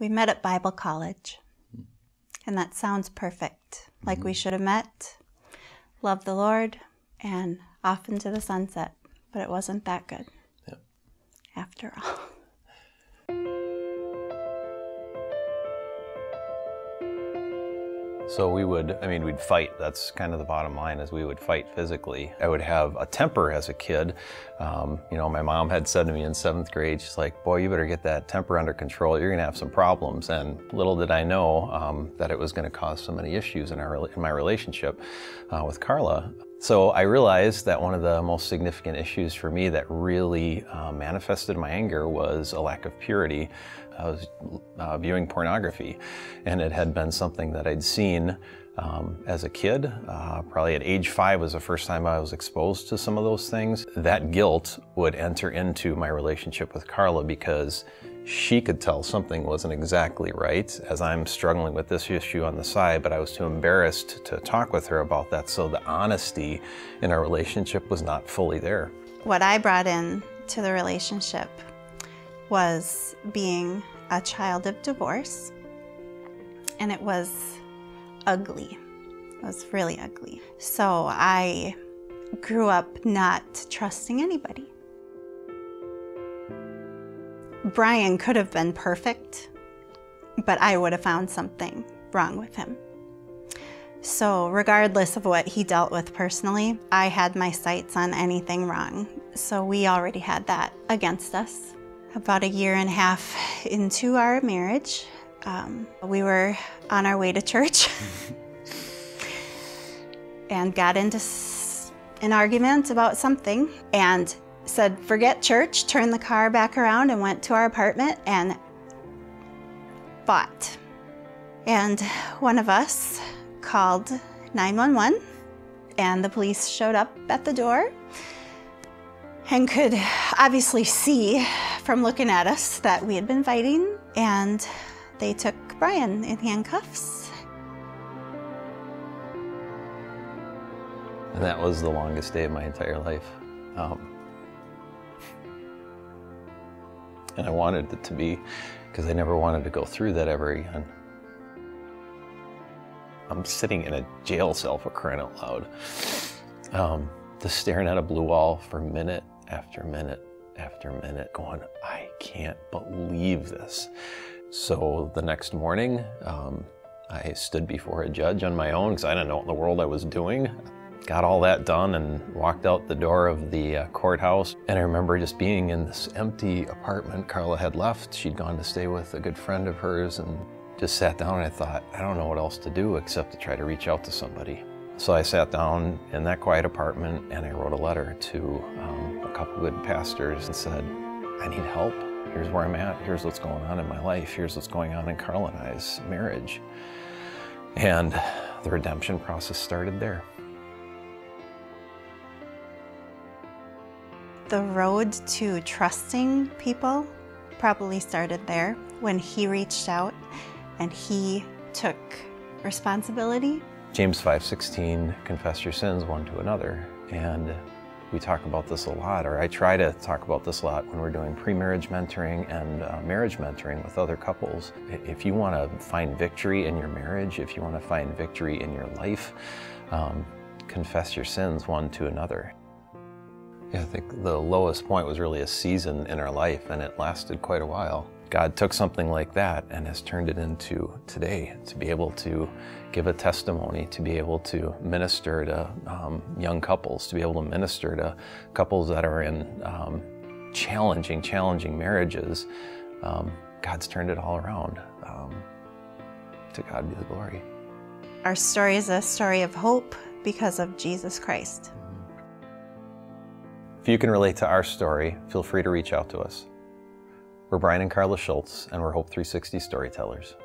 We met at Bible college, and that sounds perfect, like we should have met, loved the Lord, and off into the sunset, but it wasn't that good after all. So we'd fight. That's kind of the bottom line, is we would fight physically. I would have a temper as a kid. My mom had said to me in 7th grade, she's like, boy, you better get that temper under control. You're gonna have some problems. And little did I know that it was gonna cause so many issues in my relationship with Carla. So I realized that one of the most significant issues for me that really manifested my anger was a lack of purity. I was viewing pornography, and it had been something that I'd seen as a kid. Probably at age 5 was the first time I was exposed to some of those things. That guilt would enter into my relationship with Carla because she could tell something wasn't exactly right as I'm struggling with this issue on the side, but I was too embarrassed to talk with her about that, so the honesty in our relationship was not fully there. What I brought in to the relationship was being a child of divorce, and it was ugly. It was really ugly. So I grew up not trusting anybody. Brian could have been perfect, but I would have found something wrong with him. So regardless of what he dealt with personally, I had my sights on anything wrong. So we already had that against us. About 1.5 years into our marriage, we were on our way to church and got into an argument about something, and said, forget church, turned the car back around and went to our apartment and fought. And one of us called 911, and the police showed up at the door and could obviously see from looking at us that we had been fighting, and they took Brian in handcuffs. And that was the longest day of my entire life. And I wanted it to be, because I never wanted to go through that ever again. I'm sitting in a jail cell, for crying out loud. Just staring at a blue wall for minute after minute after minute, going, I can't believe this. So the next morning, I stood before a judge on my own, because I didn't know what in the world I was doing. Got all that done and walked out the door of the courthouse. And I remember just being in this empty apartment. Carla had left. She'd gone to stay with a good friend of hers, and just sat down and I thought, I don't know what else to do except to try to reach out to somebody. So I sat down in that quiet apartment and I wrote a letter to a couple good pastors and said, I need help. Here's where I'm at. Here's what's going on in my life. Here's what's going on in Carla and I's marriage. And the redemption process started there. The road to trusting people probably started there, when he reached out and he took responsibility. James 5:16, confess your sins one to another. And we talk about this a lot, or I try to talk about this a lot when we're doing pre-marriage mentoring and marriage mentoring with other couples. If you want to find victory in your marriage, if you want to find victory in your life, confess your sins one to another. Yeah, I think the lowest point was really a season in our life, and it lasted quite a while. God took something like that and has turned it into today, to be able to give a testimony, to be able to minister to young couples, to be able to minister to couples that are in challenging marriages. God's turned it all around. To God be the glory. Our story is a story of hope because of Jesus Christ. If you can relate to our story, feel free to reach out to us. We're Brian and Carla Schultz, and we're Hope 360 storytellers.